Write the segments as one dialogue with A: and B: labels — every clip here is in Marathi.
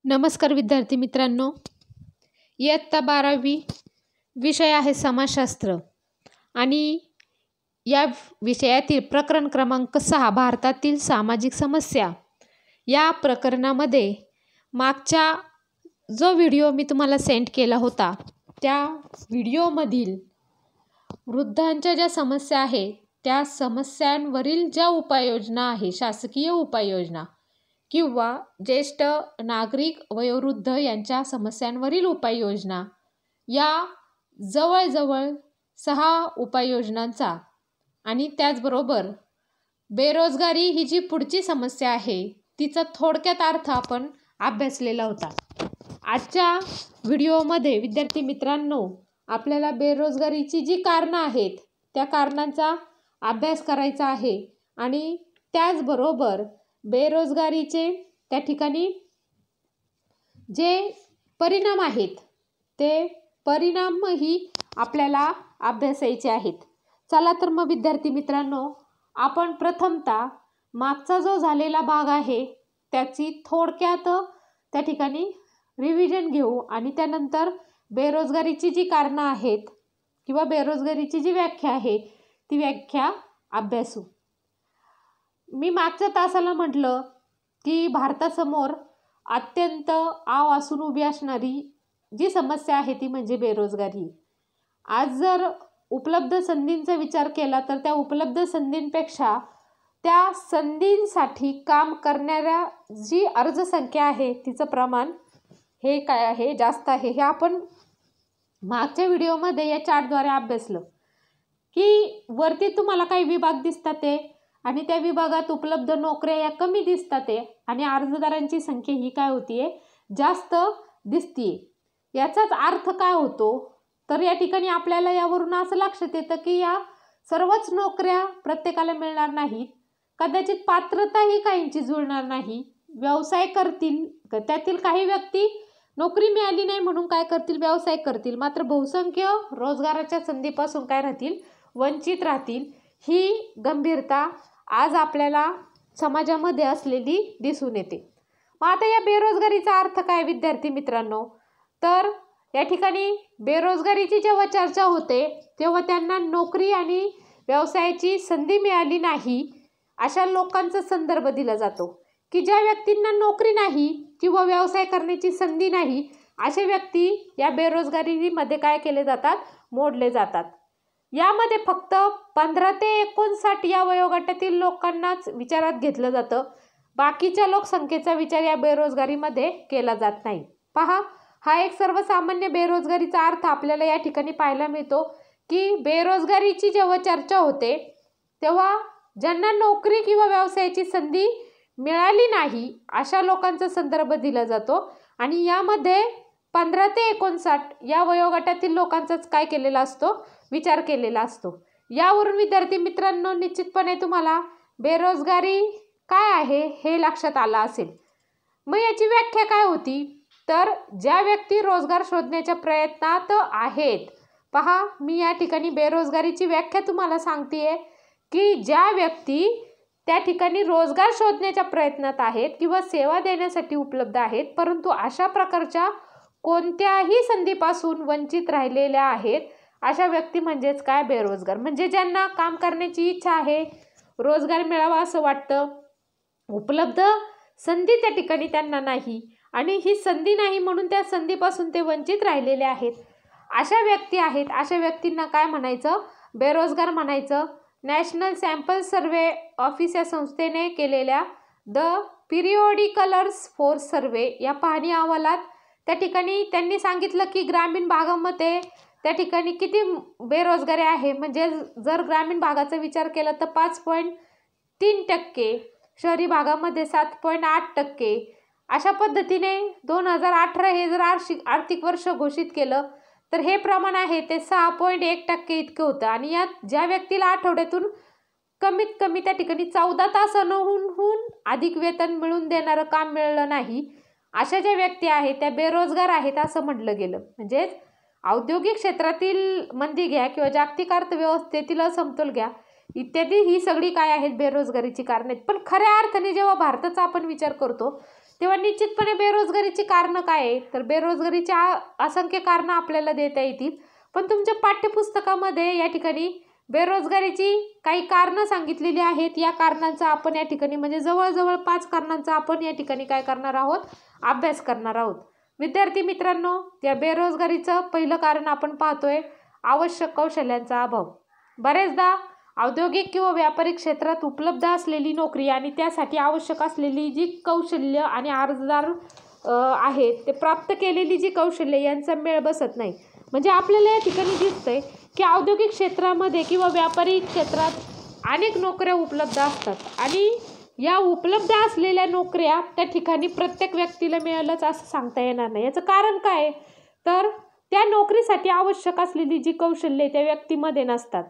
A: नमस्कार विद्यार्थी मित्रांनो, इयत्ता 12वी विषय आहे समाजशास्त्र आणि या विषयातील प्रकरण क्रमांक 6 भारतातील सामाजिक समस्या या प्रकरणामध्ये मागचा जो व्हिडिओ मी तुम्हाला सेंड केला होता त्या व्हिडिओमधील वृद्धांच्या ज्या समस्या आहेत त्या समस्यांवरील ज्या उपाययोजना आहे शासकीय उपाययोजना किंवा ज्येष्ठ नागरिक वयोवृद्ध यांच्या समस्यांवरील उपाययोजना या जवळजवळ 6 उपाययोजनांचा आणि त्याचबरोबर बेरोजगारी ही जी पुढची समस्या आहे तिचा थोडक्यात अर्थ आपण अभ्यासलेला होता। आजच्या व्हिडिओमध्ये विद्यार्थी मित्रांनो आपल्याला बेरोजगारीची जी कारणं आहेत त्या कारणांचा अभ्यास करायचा आहे आणि त्याचबरोबर बेरोजगारीचे त्या ठिकाणी जे परिणाम आहेत ते परिणामही आपल्याला अभ्यासायचे आहेत। चला तर मग विद्यार्थी मित्रांनो आपण प्रथमतः मागचा जो झालेला भाग आहे त्याची थोडक्यात त्या ठिकाणी रिव्हिजन घेऊ आणि त्यानंतर बेरोजगारीची जी कारणं आहेत किंवा बेरोजगारीची जी व्याख्या आहे ती व्याख्या अभ्यासू। मी मागच्या तासाला म्हटलं की भारतासमोर अत्यंत आवासून उभी असणारी जी समस्या आहे ती म्हणजे बेरोजगारी। आज जर उपलब्ध संधींचा विचार केला तर त्या उपलब्ध संधींपेक्षा त्या संधींसाठी काम करणाऱ्या जी अर्जसंख्या आहे तिचं प्रमाण हे काय आहे जास्त आहे। हे आपण मागच्या व्हिडिओमध्ये या चार्टद्वारे अभ्यासलं की वरती तुम्हाला काही विभाग दिसतात ते आणि त्या विभागात उपलब्ध नोकऱ्या या कमी दिसतात ते आणि अर्जदारांची संख्या ही काय होतीये जास्त दिसतीये। याचाच अर्थ काय होतो तर या ठिकाणी आपल्याला यावरून असं लक्षात येतं की या सर्वच नोकऱ्या प्रत्येकाला मिळणार नाहीत, कदाचित पात्रताही काहींची जुळणार नाही, व्यवसाय करतील त्यातील काही व्यक्ती नोकरी मिळाली नाही म्हणून काय करतील व्यवसाय करतील, मात्र बहुसंख्य रोजगाराच्या संधीपासून काय राहतील वंचित राहतील। ही गंभीरता आज आपल्याला समाजामध्ये असलेली दिसून येते। मग आता या बेरोजगारीचा अर्थ काय विद्यार्थी मित्रांनो तर या ठिकाणी बेरोजगारीची जेव्हा चर्चा होते तेव्हा त्यांना नोकरी आणि व्यवसायाची संधी मिळाली नाही अशा लोकांचा संदर्भ दिला जातो की ज्या व्यक्तींना नोकरी नाही किंवा व्यवसाय करण्याची संधी नाही असे व्यक्ती या बेरोजगारीमध्ये काय केले जातात मोडले जातात। यामध्ये फक्त 15 ते 59 या वयोगटातील लोकांनाच विचारात घेतलं जातं, बाकीच्या लोकसंख्येचा विचार या बेरोजगारीमध्ये केला जात नाही। पहा हा एक सर्वसामान्य बेरोजगारीचा अर्थ आपल्याला या ठिकाणी पाहायला मिळतो की बेरोजगारीची जेव्हा चर्चा होते तेव्हा ज्यांना नोकरी किंवा व्यवसायाची संधी मिळाली नाही अशा लोकांचा संदर्भ दिला जातो आणि यामध्ये 15 ते 59 या वयोगटातील लोकांचाच काय केलेला असतो विचार केलेला असतो। यावरून विद्यार्थी मित्रांनो निश्चितपणे तुम्हाला बेरोजगारी काय आहे हे लक्षात आलं असेल। मग याची व्याख्या काय होती तर ज्या व्यक्ती रोजगार शोधण्याच्या प्रयत्नात आहेत, पहा मी या ठिकाणी बेरोजगारीची व्याख्या तुम्हाला सांगतेय की ज्या व्यक्ती त्या ठिकाणी रोजगार शोधण्याच्या प्रयत्नात आहेत किंवा सेवा देण्यासाठी उपलब्ध आहेत परंतु अशा प्रकारच्या कोणत्याही संधीपासून वंचित राहिलेल्या आहेत अशा व्यक्ती म्हणजेच काय बेरोजगार। म्हणजे ज्यांना काम करण्याची इच्छा आहे, रोजगार मिळावा असं वाटतं, उपलब्ध संधी त्या ठिकाणी त्यांना नाही आणि ही संधी नाही म्हणून त्या संधीपासून ते वंचित राहिलेले आहेत अशा व्यक्ती आहेत। अशा व्यक्तींना काय म्हणायचं बेरोजगार म्हणायचं। नॅशनल सॅम्पल सर्वे ऑफिस या संस्थेने केलेल्या द पिरियोडिकलर्स फोर्स सर्वे या पाहणी अहवालात त्या ठिकाणी त्यांनी सांगितलं की ग्रामीण भागामध्ये त्या ठिकाणी किती बेरोजगारी आहे म्हणजे जर ग्रामीण भागाचा विचार केला तर 5.3%, शहरी भागामध्ये 7.8%। अशा पद्धतीने 2018 हे जर आर्थिक वर्ष घोषित केलं तर हे प्रमाण आहे ते 6.1% इतकं होतं आणि यात ज्या व्यक्तीला आठवड्यातून कमीत कमी त्या ठिकाणी 14 तासांहून अधिक वेतन मिळून देणारं काम मिळालं नाही अशा ज्या व्यक्ती आहेत त्या बेरोजगार आहेत असं म्हटलं गेलं। म्हणजेच औद्योगिक क्षेत्रातील मंदी घ्या किंवा जागतिक अर्थव्यवस्थेतील असमतोल घ्या इत्यादी ही सगळी काय आहेत बेरोजगारीची कारणे आहेत। पण खऱ्या अर्थाने जेव्हा भारताचा आपण विचार करतो तेव्हा निश्चितपणे बेरोजगारीची कारणं काय आहे, तर बेरोजगारीची असंख्य कारणं आपल्याला देता येतील, पण तुमच्या पाठ्यपुस्तकामध्ये या ठिकाणी बेरोजगारीची काही कारणं सांगितलेली आहेत. या कारणांचा आपण या ठिकाणी म्हणजे जवळजवळ 5 कारणांचा आपण या ठिकाणी काय करणार आहोत, अभ्यास करणार आहोत. विद्यार्थी मित्रांनो, या बेरोजगारीचं पहिलं कारण आपण पाहतोय आवश्यक कौशल्यांचा अभाव. बरेचदा औद्योगिक किंवा व्यापारिक क्षेत्रात उपलब्ध असलेली नोकरी आणि त्यासाठी आवश्यक असलेली जी कौशल्य आणि अर्जदार आहेत ते प्राप्त केलेली जी कौशल्य यांचा मेळ बसत नाही. म्हणजे आपल्याला या ठिकाणी दिसतंय की औद्योगिक क्षेत्रामध्ये किंवा व्यापारी क्षेत्रात अनेक नोकऱ्या उपलब्ध असतात आणि या उपलब्ध असलेल्या नोकऱ्या त्या ठिकाणी प्रत्येक व्यक्तीला मिळेलच असं सांगता येणार नाही. याचं कारण काय आहे, तर त्या नोकरीसाठी आवश्यक असलेली जी कौशल्ये त्या व्यक्तीमध्ये नसतात.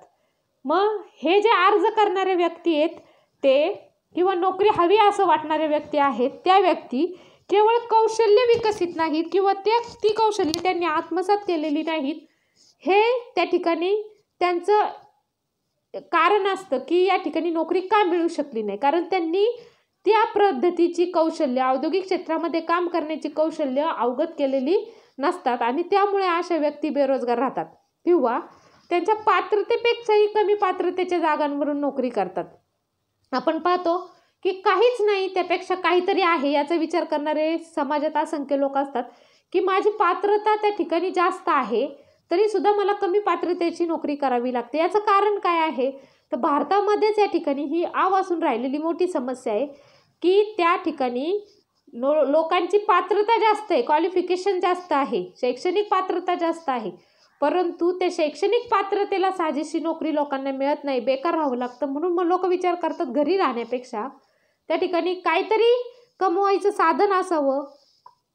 A: मग हे जे अर्ज करणारे व्यक्ती आहेत ते किंवा नोकरी हवी असं वाटणारे व्यक्ती आहेत, त्या व्यक्ती केवळ कौशल्य विकसित नाहीत किंवा ती कौशल्य त्यांनी आत्मसात केलेली नाहीत, हे त्या ठिकाणी त्यांचं कारण असतं की या ठिकाणी नोकरी का मिळू शकली नाही. कारण त्यांनी त्या पद्धतीची कौशल्य औद्योगिक क्षेत्रामध्ये काम करण्याची कौशल्य अवगत केलेली नसतात आणि त्यामुळे अशा व्यक्ती बेरोजगार राहतात किंवा त्यांच्या पात्रतेपेक्षाही कमी पात्रतेच्या जागांवरून नोकरी करतात. आपण पाहतो की काहीच नाही त्यापेक्षा काहीतरी आहे याचा विचार करणारे समाजात असंख्य लोक असतात की माझी पात्रता त्या ठिकाणी जास्त आहे तरी सुद्धा मला कमी पात्रतेची नोकरी करावी लागते. याचं कारण काय आहे, तर भारतामध्येच या ठिकाणी ही आवासून राहिलेली मोठी समस्या आहे की त्या ठिकाणी लोकांची पात्रता जास्त आहे, क्वालिफिकेशन जास्त आहे, शैक्षणिक पात्रता जास्त आहे, परंतु ते शैक्षणिक पात्रतेला साजेशी नोकरी लोकांना मिळत नाही, बेकार राहावं लागतं. म्हणून मग लोक विचार करतात घरी राहण्यापेक्षा त्या ठिकाणी काहीतरी कमवायचं साधन असावं,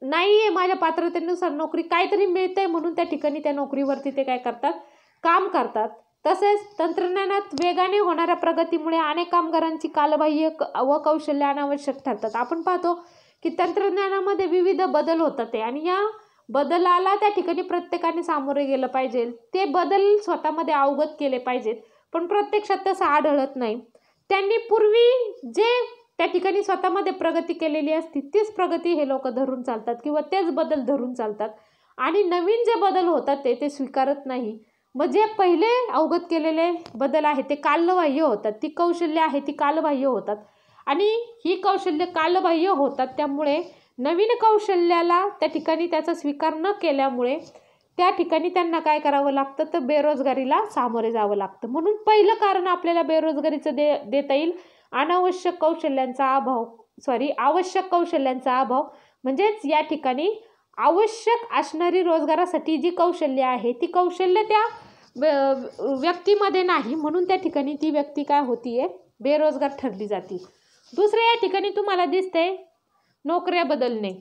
A: नाही आहे माझ्या पात्रतेनुसार नोकरी काहीतरी मिळतंय म्हणून त्या ठिकाणी त्या नोकरीवरती ते काय करतात, काम करतात. तसेच तंत्रज्ञानात वेगाने होणाऱ्या प्रगतीमुळे अनेक कामगारांची कालबाह्य व कौशल्य अनावश्यक ठरतात. आपण पाहतो की तंत्रज्ञानामध्ये विविध बदल होतात ते आणि या बदलाला त्या ठिकाणी प्रत्येकाने सामोरे गेलं पाहिजे, ते बदल स्वतःमध्ये अवगत केले पाहिजेत, पण प्रत्यक्षात तसं आढळत नाही. त्यांनी पूर्वी जे त्या ठिकाणी स्वतःमध्ये प्रगती केलेली असती तीच प्रगती हे लोक धरून चालतात किंवा तेच बदल धरून चालतात आणि नवीन जे बदल होतात ते स्वीकारत नाही. मग जे पहिले अवगत केलेले बदल आहे ते कालबाह्य होतात, ती कौशल्य आहे ती कालबाह्य होतात आणि ही कौशल्य कालबाह्य होतात. त्यामुळे नवीन कौशल्याला त्या ठिकाणी त्याचा स्वीकार न केल्यामुळे त्या ठिकाणी त्यांना काय करावं लागतं, तर बेरोजगारीला सामोरे जावं लागतं. म्हणून पहिलं कारण आपल्याला बेरोजगारीचं देता येईल आवश्यक कौशल्यांचा अभाव. म्हणजेच या ठिकाणी आवश्यक असणारी रोजगारासाठी जी कौशल्य आहे ती कौशल्य त्या व्यक्तीमध्ये नाही, म्हणून त्या ठिकाणी ती व्यक्ती काय होतीये, बेरोजगार ठरली जाते. दुसरं या ठिकाणी तुम्हाला दिसते नोकऱ्या बदलणे.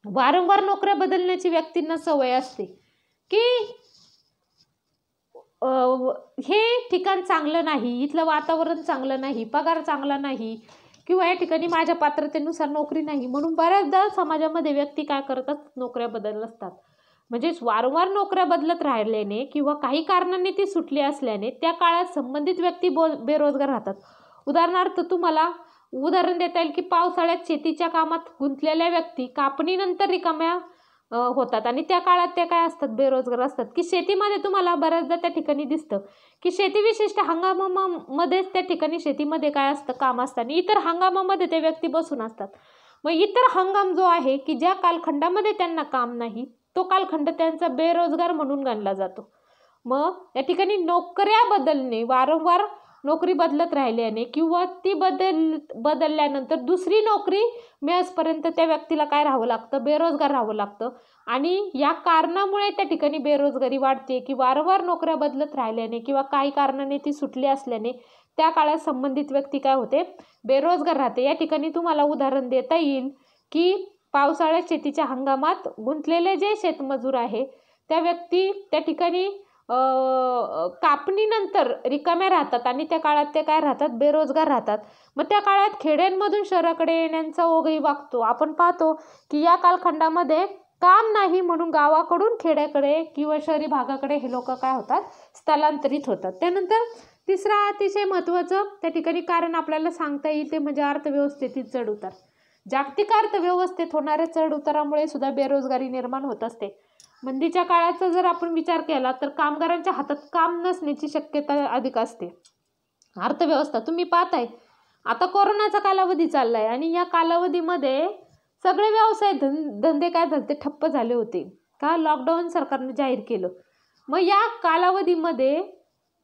A: वारंवार नोकऱ्या बदलण्याची व्यक्तींना सवय असते की हे ठिकाण चांगलं नाही, इथलं वातावरण चांगलं नाही, पगार चांगला नाही किंवा या ठिकाणी माझ्या पात्रतेनुसार नोकरी नाही, म्हणून बऱ्याचदा समाजामध्ये व्यक्ती काय करतात, नोकऱ्या बदलत असतात. म्हणजेच वारंवार नोकऱ्या बदलत राहिल्याने किंवा काही कारणांनी ती सुटली असल्याने त्या काळात संबंधित व्यक्ती बेरोजगार राहतात. उदाहरणार्थ तुम्हाला उदाहरण देता येईल की पावसाळ्यात शेतीच्या कामात गुंतलेल्या व्यक्ती कापणीनंतर रिकाम्या होतात आणि त्या काळात त्या काय असतात, बेरोजगार असतात. की शेतीमध्ये तुम्हाला बऱ्याचदा त्या ठिकाणी दिसतं की शेती विशिष्ट हंगामामध्येच त्या ठिकाणी शेतीमध्ये काय असतं, काम असतं आणि इतर हंगामामध्ये ते व्यक्ती बसून असतात. मग इतर हंगाम जो आहे की ज्या कालखंडामध्ये त्यांना काम नाही तो कालखंड त्यांचा बेरोजगार म्हणून गणला जातो. मग या ठिकाणी नोकऱ्या बदलणे, वारंवार नोकरी बदलत राहिल्याने किंवा ती बदलल्यानंतर दुसरी नोकरी मिळेपर्यंत त्या व्यक्तीला काय राहावं लागतं, बेरोजगार राहावं लागतं आणि या कारणामुळे त्या ठिकाणी बेरोजगारी वाढते की वारंवार नोकऱ्या बदलत राहिल्याने किंवा काही कारणाने ती सुटली असल्याने त्या काळात संबंधित व्यक्ती काय होते, बेरोजगार राहते. या ठिकाणी तुम्हाला उदाहरण देता येईल की पावसाळ्यात शेतीच्या हंगामात गुंतलेले जे शेतमजूर आहे त्या व्यक्ती त्या ठिकाणी कापणीनंतर रिकाम्या राहतात आणि त्या काळात ते काय राहतात, बेरोजगार राहतात. मग त्या काळात खेड्यांमधून शहराकडे येण्याचा ओघही वागतो. आपण पाहतो की या कालखंडामध्ये काम नाही म्हणून गावाकडून खेड्याकडे किंवा शहरी भागाकडे हे लोक काय होतात, स्थलांतरित होतात. त्यानंतर तिसरा अतिशय महत्त्वाचं त्या ठिकाणी कारण आपल्याला सांगता येईल ते म्हणजे अर्थव्यवस्थेतील चढउतार. जागतिक अर्थव्यवस्थेत होणाऱ्या चढ उतारामुळे सुद्धा बेरोजगारी निर्माण होत असते. मंदीच्या काळाचा जर आपण विचार केला तर कामगारांच्या हातात काम नसण्याची शक्यता अधिक असते. अर्थव्यवस्था तुम्ही पाहताय आता कोरोनाचा कालावधी चाललाय आणि या कालावधीमध्ये सगळे व्यवसाय धंदे काय झाले ठप्प झाले होते का, लॉकडाऊन सरकारने जाहीर केलं. मग या कालावधीमध्ये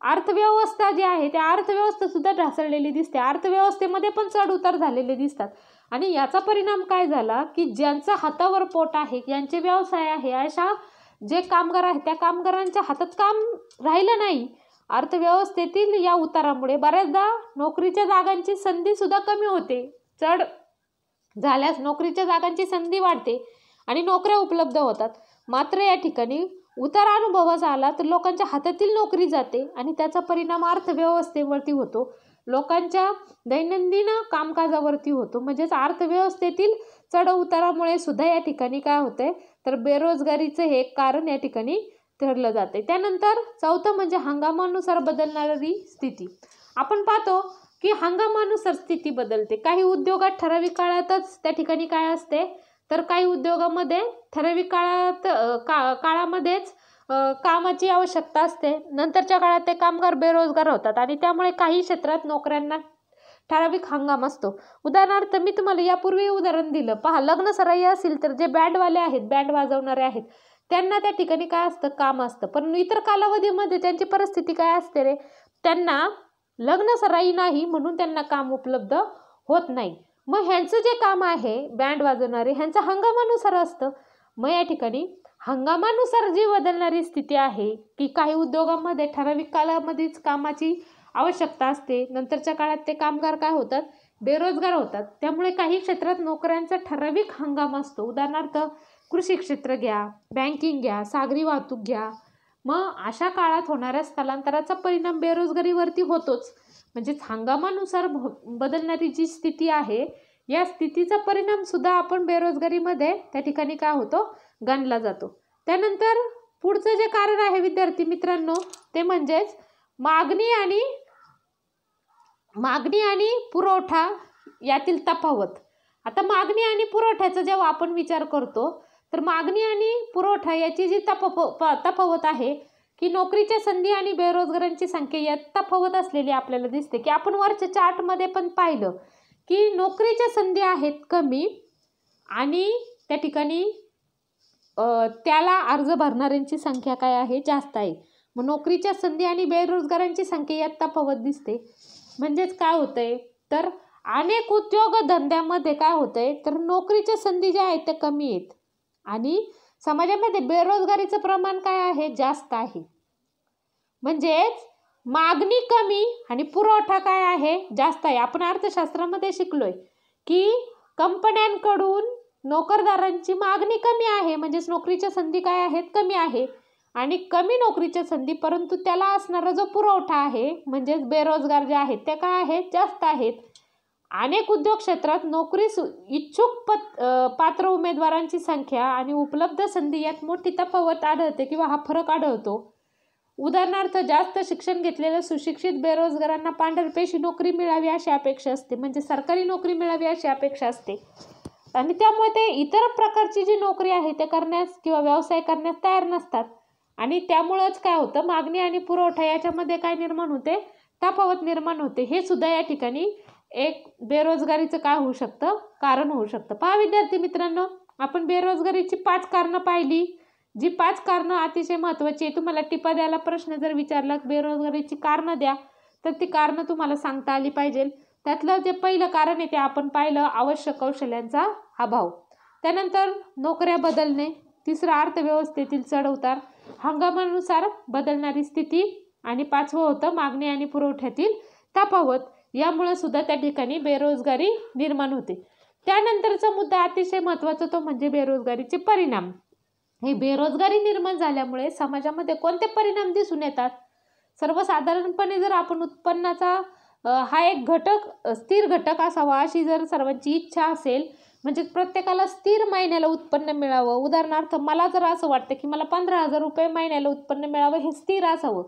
A: अर्थव्यवस्था जी आहे त्या अर्थव्यवस्था सुद्धा ढासळलेली दिसते. अर्थव्यवस्थेमध्ये पण चढ उतार झालेले दिसतात आणि याचा परिणाम काय झाला की ज्यांचं हातावर पोट आहे, ज्यांचे व्यवसाय आहे, अशा जे कामगार आहेत त्या कामगारांच्या हातात काम राहिलं नाही. अर्थव्यवस्थेतील या उतारामुळे बऱ्याचदा नोकरीच्या जागांची संधी सुद्धा कमी होते. चढ झाल्यास नोकरीच्या जागांची संधी वाढते आणि नोकऱ्या उपलब्ध होतात. मात्र या ठिकाणी उतार अनुभवाचा आला तर लोकांच्या हातातील नोकरी जाते आणि त्याचा परिणाम अर्थव्यवस्थेवरती होतो, लोकांच्या दैनंदिन कामकाजावरती होतो. म्हणजेच अर्थव्यवस्थेतील चढ उतारामुळे सुद्धा या ठिकाणी काय होतंय तर बेरोजगारीचं हे एक कारण या ठिकाणी ठरलं जाते. त्यानंतर चौथं म्हणजे हंगामानुसार बदलणारी स्थिती. आपण पाहतो की हंगामानुसार स्थिती बदलते. काही उद्योगात ठराविक काळातच त्या ठिकाणी काय असते तर काही उद्योगामध्ये ठराविक काळामध्येच कामाची आवश्यकता असते. नंतरच्या काळात ते कामगार बेरोजगार होतात आणि त्यामुळे काही क्षेत्रात नोकऱ्यांना ठराविक हंगाम असतो. उदाहरणार्थ मी तुम्हाला यापूर्वी उदाहरण दिलं पहा, लग्न सराई असेल तर जे बँडवाले आहेत, बँड वाजवणारे आहेत, त्यांना त्या ठिकाणी काय असतं काम असतं. पण इतर कालावधीमध्ये त्यांची परिस्थिती काय असते रे, त्यांना लग्न सराई नाही म्हणून त्यांना काम उपलब्ध होत नाही. मग ह्यांचं जे काम आहे बँड वाजवणारे ह्यांचं हंगामानुसार असतं. मग या ठिकाणी हंगामानुसार जी बदलणारी स्थिती आहे की काही उद्योगामध्ये ठराविक कालामध्येच कामाची आवश्यकता असते, नंतरच्या काळात ते कामगार काय होतात बेरोजगार होतात. त्यामुळे काही क्षेत्रात नोकऱ्यांचा ठराविक हंगाम असतो. उदाहरणार्थ कृषी क्षेत्र घ्या, बँकिंग घ्या, सागरी वाहतूक घ्या. मग अशा काळात होणाऱ्या स्थलांतराचा परिणाम बेरोजगारीवरती होतोच. म्हणजेच हंगामानुसार बदलणारी जी स्थिती आहे या स्थितीचा परिणाम सुद्धा आपण बेरोजगारीमध्ये त्या ठिकाणी काय होतो गणला जातो. त्यानंतर पुढचं जे कारण आहे विद्यार्थी मित्रांनो ते म्हणजेच मागणी आणि पुरवठा यातील तफावत. आता मागणी आणि पुरवठ्याचा जेव्हा आपण विचार करतो तर मागणी आणि पुरवठा याची जी तफावत आहे की नोकरीच्या संधी आणि बेरोजगारांची संख्या यात तफावत असलेली आपल्याला दिसते. की आपण वरच्या चार्टमध्ये पण पाहिलं की नोकरीच्या संधी आहेत कमी आणि त्या ठिकाणी त्याला अर्ज भरणाऱ्यांची संख्या काय आहे जास्त आहे. मग नोकरीच्या संधी आणि बेरोजगारांची संख्या यात तफावत दिसते. म्हणजेच काय होतंय तर अनेक उद्योग धंद्यामध्ये काय होतंय तर नोकरीच्या संधी ज्या आहेत त्या कमी आहेत आणि समाजामध्ये बेरोजगारीचं प्रमाण काय आहे जास्त आहे. म्हणजेच मागणी कमी आणि पुरवठा काय आहे जास्त आहे. आपण अर्थशास्त्रामध्ये शिकलोय की कंपन्यांकडून नोकरदारांची मागणी कमी आहे, म्हणजेच नोकरीच्या संधी काय आहेत कमी आहे आणि कमी नोकरीच्या संधी परंतु त्याला असणारा जो पुरवठा आहे म्हणजेच बेरोजगार जे आहेत ते काय आहेत जास्त आहेत. अनेक उद्योग क्षेत्रात नोकरी इच्छुक पात्र उमेदवारांची संख्या आणि उपलब्ध संधी यात मोठी तफावत आढळते किंवा हा फरक आढळतो. उदाहरणार्थ जास्त शिक्षण घेतलेल्या सुशिक्षित बेरोजगारांना पांढरपेशी नोकरी मिळावी अशी अपेक्षा असते, म्हणजे सरकारी नोकरी मिळावी अशी अपेक्षा असते आणि त्यामुळे ते इतर प्रकारची जी नोकरी आहे ते करण्यास किंवा व्यवसाय करण्यास तयार नसतात आणि त्यामुळेच काय होतं मागणी आणि पुरवठा याच्यामध्ये काय निर्माण होते तफावत निर्माण होते. हे सुद्धा या ठिकाणी एक बेरोजगारीचं काय होऊ शकतं कारण होऊ शकतं. पहा विद्यार्थी मित्रांनो आपण बेरोजगारीची 5 कारणं पाहिली, जी 5 कारणं अतिशय महत्त्वाची आहे. तुम्हाला टिपा द्यायला प्रश्न जर विचारला बेरोजगारीची कारणं द्या तर ती कारणं तुम्हाला सांगता आली पाहिजे. त्यातलं जे पहिलं कारण आहे ते आपण पाहिलं आवश्यक कौशल्यांचा अभाव. त्यानंतर नोकऱ्या बदलणे, तिसरं अर्थव्यवस्थेतील चढउतार, हंगामानुसार बदलणारी स्थिती आणि 5वं होतं मागणी आणि पुरवठ्यातील तफावत. यामुळे सुद्धा त्या ठिकाणी बेरोजगारी निर्माण होते. त्यानंतरचा मुद्दा अतिशय महत्त्वाचा तो म्हणजे बेरोजगारीचे परिणाम. हे बेरोजगारी निर्माण झाल्यामुळे समाजामध्ये कोणते परिणाम दिसून येतात. सर्वसाधारणपणे जर आपण उत्पन्नाचा हा एक घटक स्थिर घटक असावा अशी जर सर्वांची इच्छा असेल म्हणजे प्रत्येकाला स्थिर महिन्याला उत्पन्न मिळावं. उदाहरणार्थ मला जर असं वाटतं की मला 15,000 रुपये महिन्याला उत्पन्न मिळावं, हे स्थिर असावं,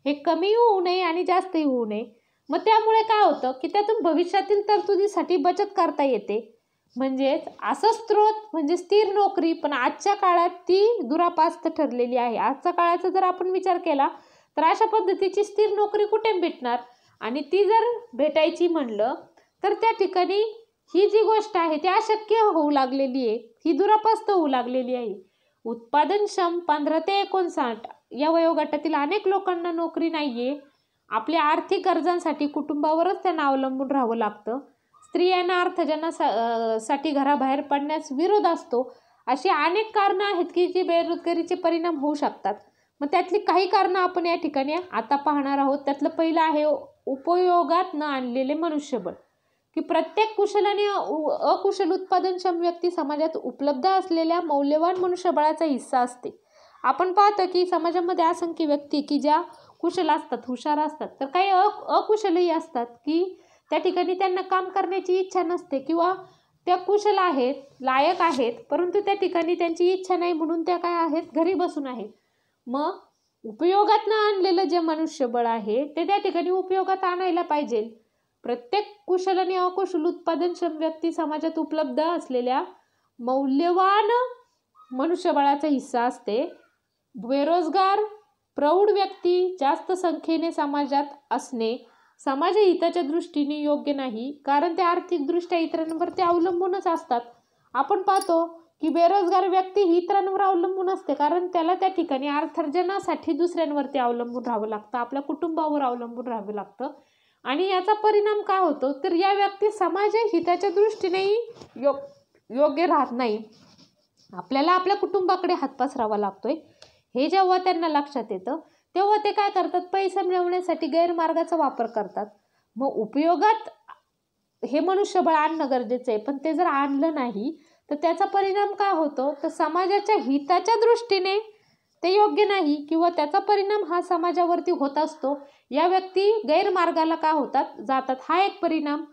A: हे कमी होऊ नये आणि जास्तही होऊ नये. मग त्यामुळे काय होतं की त्यातून भविष्यातील तरतुदीसाठी बचत करता येते. म्हणजेच असं स्रोत म्हणजे स्थिर नोकरी पण आजच्या काळात ती दुरापास्त ठरलेली आहे. आजच्या काळाचा जर आपण विचार केला तर अशा पद्धतीची स्थिर नोकरी कुठे भेटणार, आणि ती जर भेटायची म्हणलं तर त्या ठिकाणी ही जी गोष्ट आहे ती अशक्य होऊ लागलेली आहे, ही दुरापास्त होऊ लागलेली आहे. उत्पादनक्षम 15 ते 59 या वयोगटातील अनेक लोकांना नोकरी नाहीये. आपल्या आर्थिक गरजांसाठी कुटुंबावरच त्यांना अवलंबून राहावं लागतं. स्त्रियांना अर्थार्जनासाठी घराबाहेर पडण्यास विरोध असतो. अशी अनेक कारणं आहेत की जी बेरोजगारीचे परिणाम होऊ शकतात. मग त्यातली काही कारणं आपण या ठिकाणी आता पाहणार आहोत. त्यातलं पहिलं आहे उपयोगात न आणलेले मनुष्यबळ, की प्रत्येक कुशल आणि अकुशल उत्पादनक्षम व्यक्ती समाजात उपलब्ध असलेल्या मौल्यवान मनुष्यबळाचा हिस्सा असते. आपण पाहतो की समाजामध्ये असंख्य व्यक्ती की ज्या कुशल असतात, हुशार असतात, तर काही अकुशलही असतात की त्या ठिकाणी त्यांना काम करण्याची इच्छा नसते किंवा त्या कुशल आहेत, लायक आहेत, परंतु त्या ठिकाणी त्यांची इच्छा नाही म्हणून त्या काय आहेत, घरी बसून आहेत. मग उपयोगात न आणलेलं जे मनुष्यबळ आहे ते त्या ठिकाणी उपयोगात आणायला पाहिजे. प्रत्येक कुशल आणि अकुशल उत्पादनक्षम व्यक्ती समाजात उपलब्ध असलेल्या मौल्यवान मनुष्यबळाचा हिस्सा असते. बेरोजगार प्रौढ व्यक्ती जास्त संख्येने समाजात असणे समाजहिताच्या दृष्टीने योग्य नाही, कारण ते आर्थिकदृष्ट्या इतरांवरती अवलंबूनच असतात. आपण पाहतो की बेरोजगार व्यक्ती ही इतरांवर अवलंबून असते, कारण त्याला त्या ठिकाणी अर्थार्जनासाठी दुसऱ्यांवरती अवलंबून राहावं लागतं, आपल्या कुटुंबावर अवलंबून राहावं लागतं. आणि याचा परिणाम काय होतो तर या व्यक्ती समाजहिताच्या दृष्टीनेही योग्य राहत नाही. आपल्याला आपल्या कुटुंबाकडे हात पसरावा लागतोय. हे जेव्हा त्यांना लक्षात येतं तेव्हा ते काय करतात, पैसा मिळवण्यासाठी गैरमार्गाचा वापर करतात. मग उपयोगात हे मनुष्यबळ आणणं गरजेचं आहे, पण ते जर आणलं नाही तर त्याचा परिणाम काय होतो तर समाजाच्या हिताच्या दृष्टीने ते योग्य नाही किंवा त्याचा परिणाम हा समाजावरती होत असतो. या व्यक्ती गैरमार्गाला का होतात जातात, हा एक परिणाम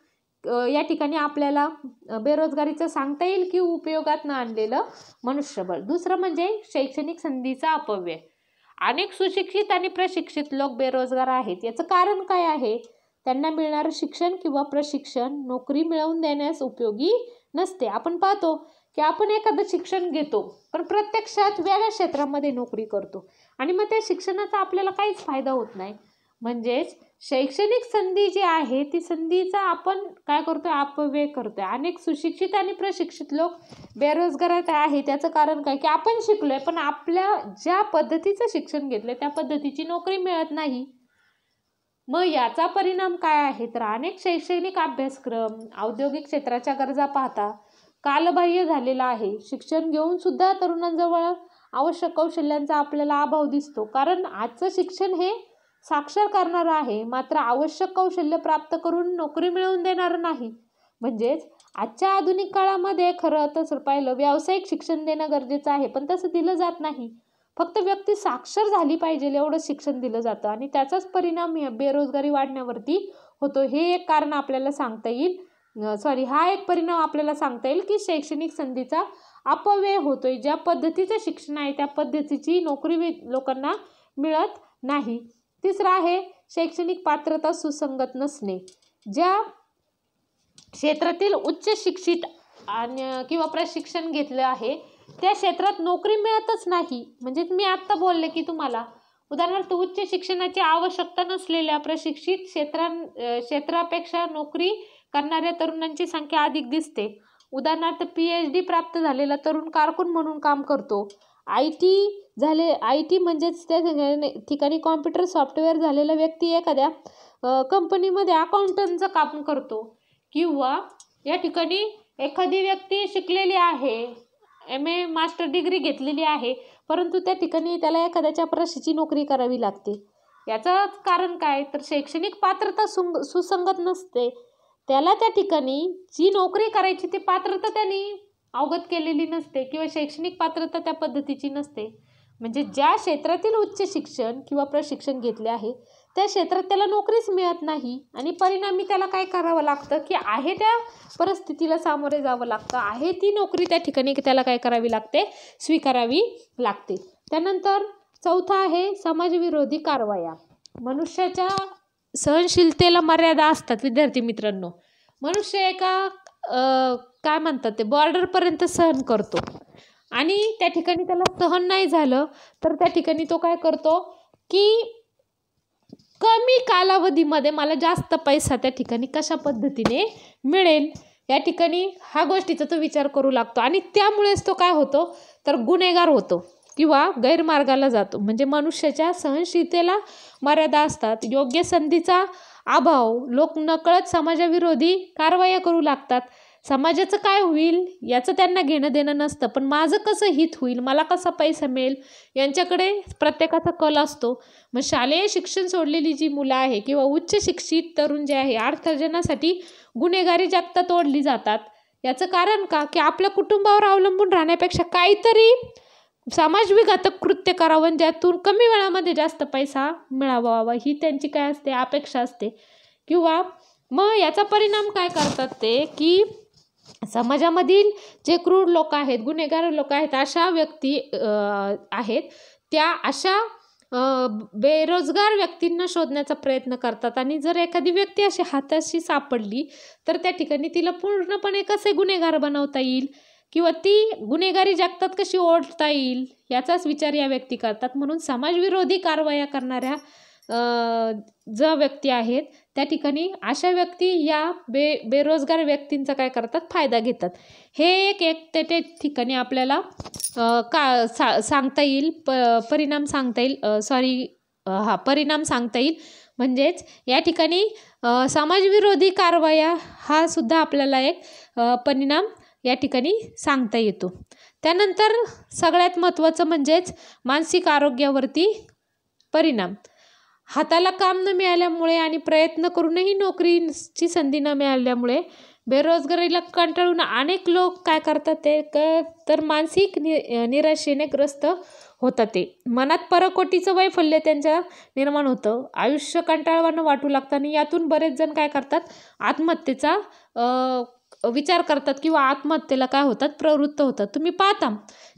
A: या ठिकाणी आपल्याला बेरोजगारीचं सांगता येईल की उपयोगात न आणलेलं मनुष्यबळ. दुसरं म्हणजे शैक्षणिक संधीचा अपव्यय. अनेक सुशिक्षित आणि प्रशिक्षित लोक बेरोजगार आहेत. याचं कारण काय आहे, त्यांना मिळणारं शिक्षण किंवा प्रशिक्षण नोकरी मिळवून देण्यास उपयोगी नसते. आपण पाहतो की आपण एखादं शिक्षण घेतो पण प्रत्यक्षात वेगळ्या क्षेत्रामध्ये नोकरी करतो आणि मग त्या शिक्षणाचा आपल्याला काहीच फायदा होत नाही. म्हणजेच शैक्षणिक संधी जी आहे ती संधीचा आपण काय करतोय, अपव्यय करतोय. अनेक सुशिक्षित आणि प्रशिक्षित लोक बेरोजगारात आहे. त्याचं कारण काय की आपण शिकलोय पण आपल्या ज्या पद्धतीचं शिक्षण घेतलंय त्या पद्धतीची नोकरी मिळत नाही. मग याचा परिणाम काय आहे तर अनेक शैक्षणिक अभ्यासक्रम औद्योगिक क्षेत्राच्या गरजा पाहता कालबाह्य झालेला आहे. शिक्षण घेऊन सुद्धा तरुणांजवळ आवश्यक कौशल्यांचा आपल्याला अभाव दिसतो, कारण आजचं शिक्षण हे साक्षर करणारं आहे मात्र आवश्यक कौशल्य प्राप्त करून नोकरी मिळवून देणारं नाही. म्हणजेच आजच्या आधुनिक काळामध्ये खरं तसं पाहिलं व्यावसायिक शिक्षण देणं गरजेचं आहे, पण तसं दिलं जात नाही. फक्त व्यक्ती साक्षर झाली पाहिजे एवढं शिक्षण दिलं जातं आणि त्याचाच परिणाम बेरोजगारी वाढण्यावरती होतो. हे एक कारण आपल्याला सांगता येईल, हा एक परिणाम आपल्याला सांगता येईल की शैक्षणिक संधीचा अपव्यय होतोय. ज्या पद्धतीचं शिक्षण आहे त्या पद्धतीची नोकरी लोकांना मिळत नाही. तिसरं आहे शैक्षणिक पात्रता सुसंगत नसणे. ज्या क्षेत्रातील उच्च शिक्षित आणि किंवा प्रशिक्षण घेतलं आहे त्या क्षेत्रात नोकरी मिळतच नाही. म्हणजे मी आत्ता बोलले की तुम्हाला उदाहरणार्थ उच्च शिक्षणाची आवश्यकता नसलेल्या प्रशिक्षित क्षेत्रापेक्षा नोकरी करणाऱ्या तरुणांची संख्या अधिक दिसते. उदाहरणार्थ PhD प्राप्त झालेला तरुण कारकून म्हणून काम करतो. IT म्हणजेच त्या ठिकाणी कॉम्प्युटर सॉफ्टवेअर झालेला व्यक्ती एखाद्या कंपनीमध्ये अकाउंटंटचं काम करतो. किंवा या ठिकाणी एखादी व्यक्ती शिकलेली आहे, MA मास्टर डिग्री घेतलेली आहे, परंतु त्या ठिकाणी त्याला एखाद्या चपराशीची नोकरी करावी लागते. याचं कारण काय तर शैक्षणिक पात्रता सुसंगत नसते. त्याला त्या ठिकाणी जी नोकरी करायची ती पात्रता त्यांनी अवगत केलेली नसते किंवा शैक्षणिक पात्रता त्या पद्धतीची नसते. म्हणजे ज्या क्षेत्रातील उच्च शिक्षण किंवा प्रशिक्षण घेतले आहे त्या क्षेत्रात त्याला नोकरीच मिळत नाही आणि परिणामी त्याला काय करावं लागतं की आहे त्या परिस्थितीला सामोरे जावं लागतं. आहे ती नोकरी त्या ठिकाणी त्याला काय करावी लागते, स्वीकारावी लागते. त्यानंतर चौथा आहे समाजविरोधी कारवाया. मनुष्याच्या सहनशीलतेला मर्यादा असतात. विद्यार्थी मित्रांनो, मनुष्य एका काय म्हणतात ते बॉर्डरपर्यंत सहन करतो आणि त्या ठिकाणी त्याला सहन नाही झालं तर त्या ठिकाणी तो काय करतो की कमी कालावधीमध्ये मला जास्त पैसा त्या ठिकाणी कशा पद्धतीने मिळेल या ठिकाणी हा गोष्टीचा तो विचार करू लागतो आणि त्यामुळेच तो काय होतो तर गुन्हेगार होतो किंवा गैरमार्गाला जातो. म्हणजे मनुष्याच्या सहनशीलतेला मर्यादा असतात. योग्य संधीचा अभाव, लोक नकळत समाजाविरोधी कारवाया करू लागतात. समाजाचं काय होईल याचं त्यांना घेणं देणं नसतं, पण माझं कसं हित होईल, मला कसा पैसा मिळेल यांच्याकडे प्रत्येकाचा कल असतो. मग शालेय शिक्षण सोडलेली जी मुलं आहे किंवा उच्च शिक्षित तरुण जे आहे अर्थार्जनासाठी गुन्हेगारी जगतात ओढली जातात. याचं कारण का की आपल्या कुटुंबावर अवलंबून राहण्यापेक्षा काहीतरी समाजविघातक कृत्य करावं ज्यातून कमी वेळामध्ये जास्त पैसा मिळावा ही त्यांची काय असते अपेक्षा असते. किंवा मग याचा परिणाम काय करतात ते की समाजामधील जे क्रूर लोक आहेत, गुन्हेगार लोक आहेत, अशा व्यक्ती आहेत त्या अशा बेरोजगार व्यक्तींना शोधण्याचा प्रयत्न करतात आणि जर एखादी व्यक्ती अशी हाताशी सापडली तर त्या ठिकाणी तिला पूर्णपणे कसे गुन्हेगार बनवता येईल किंवा ती गुन्हेगारी जगतात कशी ओढता येईल याचाच विचार या व्यक्ती करतात. म्हणून समाजविरोधी कारवाया करणाऱ्या ज्या व्यक्ती आहेत त्या ठिकाणी अशा व्यक्ती या बेरोजगार व्यक्तींचा काय करतात फायदा घेतात. हे एक त्या ठिकाणी आपल्याला सांगता येईल परिणाम सांगता येईल परिणाम सांगता येईल. म्हणजेच या ठिकाणी समाजविरोधी कारवाया हा सुद्धा आपल्याला एक परिणाम या ठिकाणी सांगता येतो. त्यानंतर सगळ्यात महत्त्वाचं म्हणजेच मानसिक आरोग्यावरती परिणाम. हाताला काम न मिळाल्यामुळे आणि प्रयत्न करूनही नोकरीची संधी न मिळाल्यामुळे बेरोजगारीला कंटाळून अनेक लोक काय करतात ते तर मानसिक निराशेने ग्रस्त होतात. ते मनात परकोटीचं वैफल्य त्यांच्या निर्माण होतं. आयुष्य कंटाळवाणं वाटू लागतं आणि यातून बरेच जण काय करतात आत्महत्येचा विचार करतात किंवा आत्महत्येला काय होतात प्रवृत्त होतात. तुम्ही पाहता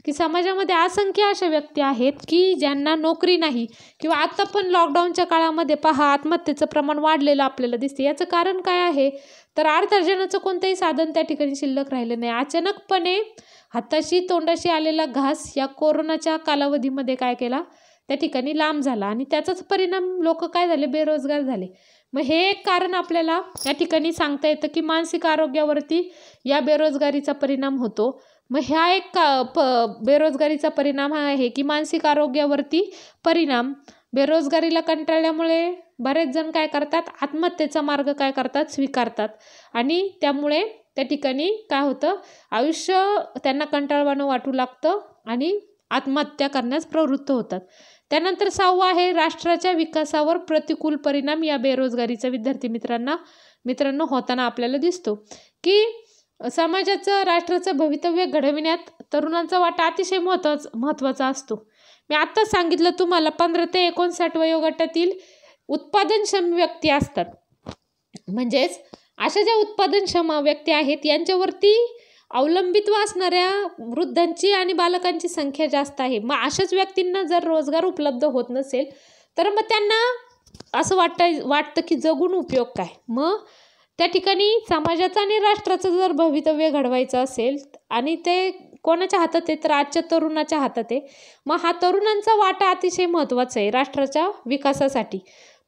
A: की समाजामध्ये असंख्य अशा व्यक्ती आहेत की ज्यांना नोकरी नाही किंवा आता पण लॉकडाऊनच्या काळामध्ये पहा आत्महत्येचं प्रमाण वाढलेलं आपल्याला दिसते. याचं कारण काय आहे तर अर्थार्जनाचं कोणतंही साधन त्या ठिकाणी शिल्लक राहिलं नाही. अचानकपणे हाताशी तोंडाशी आलेला घास या कोरोनाच्या कालावधीमध्ये काय केला त्या ठिकाणी लांब झाला आणि त्याचाच परिणाम लोक काय झाले बेरोजगार झाले. मग हे एक कारण आपल्याला या ठिकाणी सांगता येतं की मानसिक आरोग्यावरती या बेरोजगारीचा परिणाम होतो. मग ह्या एक बेरोजगारीचा परिणाम हा आहे की मानसिक आरोग्यावरती परिणाम. बेरोजगारीला कंटाळल्यामुळे बरेच जण काय करतात आत्महत्येचा मार्ग काय करतात स्वीकारतात आणि त्यामुळे त्या ठिकाणी काय होतं आयुष्य त्यांना कंटाळवाणं वाटू लागतं आणि आत्महत्या करण्यास प्रवृत्त होतात. त्यानंतर 6वं आहे राष्ट्राच्या विकासावर प्रतिकूल परिणाम. या बेरोजगारीचा विद्यार्थी मित्रांनो होताना आपल्याला दिसतो की समाजाचं राष्ट्राचं भवितव्य घडविण्यात तरुणांचा वाटा अतिशय महत्त्वाचा असतो. मी आत्ताच सांगितलं तुम्हाला 15 ते 59 वयोगटातील उत्पादनक्षम व्यक्ती असतात. म्हणजेच अशा ज्या उत्पादनक्षम व्यक्ती आहेत यांच्यावरती अवलंबित्व असणाऱ्या वृद्धांची आणि बालकांची संख्या जास्त आहे. मग अशाच व्यक्तींना जर रोजगार उपलब्ध होत नसेल तर मग त्यांना असं वाटतं की जगून उपयोग काय. मग त्या ठिकाणी समाजाचं आणि राष्ट्राचं जर भवितव्य घडवायचं असेल आणि ते कोणाच्या हातात आहे तर आजच्या तरुणाच्या हातात आहे. मग हा तरुणांचा वाटा अतिशय महत्त्वाचा आहे राष्ट्राच्या विकासासाठी.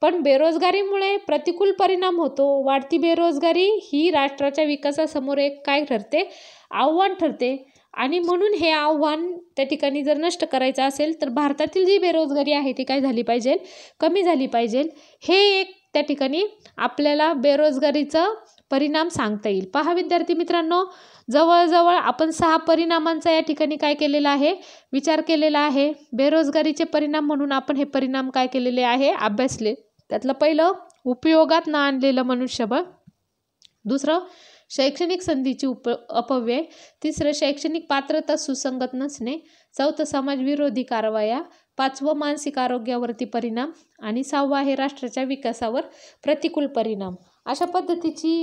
A: पण बेरोजगारीमुळे प्रतिकूल परिणाम होतो. वाढती बेरोजगारी ही राष्ट्राच्या विकासासमोर एक काय ठरते आव्हान ठरते आणि म्हणून हे आव्हान त्या ठिकाणी जर नष्ट करायचं असेल तर भारतातील जी बेरोजगारी आहे ती काय झाली पाहिजे कमी झाली पाहिजे. हे एक त्या ठिकाणी आपल्याला बेरोजगारीचा परिणाम सांगता येईल. पहा विद्यार्थी मित्रांनो जवळजवळ आपण 6 परिणामांचा या ठिकाणी काय केलेला आहे विचार केलेला आहे. बेरोजगारीचे परिणाम म्हणून आपण हे परिणाम काय केलेले आहे अभ्यासले. त्यातलं पहिलं उपयोगात न आणलेलं मनुष्यबळ, दुसरं शैक्षणिक संधीची अपव्यय, तिसरं शैक्षणिक पात्रता सुसंगत नसणे, चौथं समाजविरोधी कारवाया, 5वं मानसिक आरोग्यावरती परिणाम आणि 6वं आहे राष्ट्राच्या विकासावर प्रतिकूल परिणाम. अशा पद्धतीची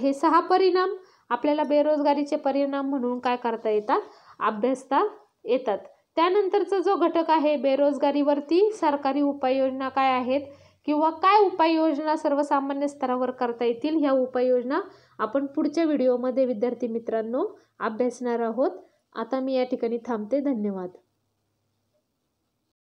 A: हे 6 परिणाम आपल्याला बेरोजगारीचे परिणाम म्हणून काय करता येतात अभ्यासता येतात. त्यानंतरचा जो घटक आहे बेरोजगारीवरती सरकारी उपाययोजना काय आहेत किंवा काय उपाययोजना सर्वसामान्य स्तरावर करता येतील, ह्या उपाययोजना आपण पुढच्या व्हिडिओमध्ये विद्यार्थी मित्रांनो अभ्यासणार आहोत. आता मी या ठिकाणी थांबते. धन्यवाद.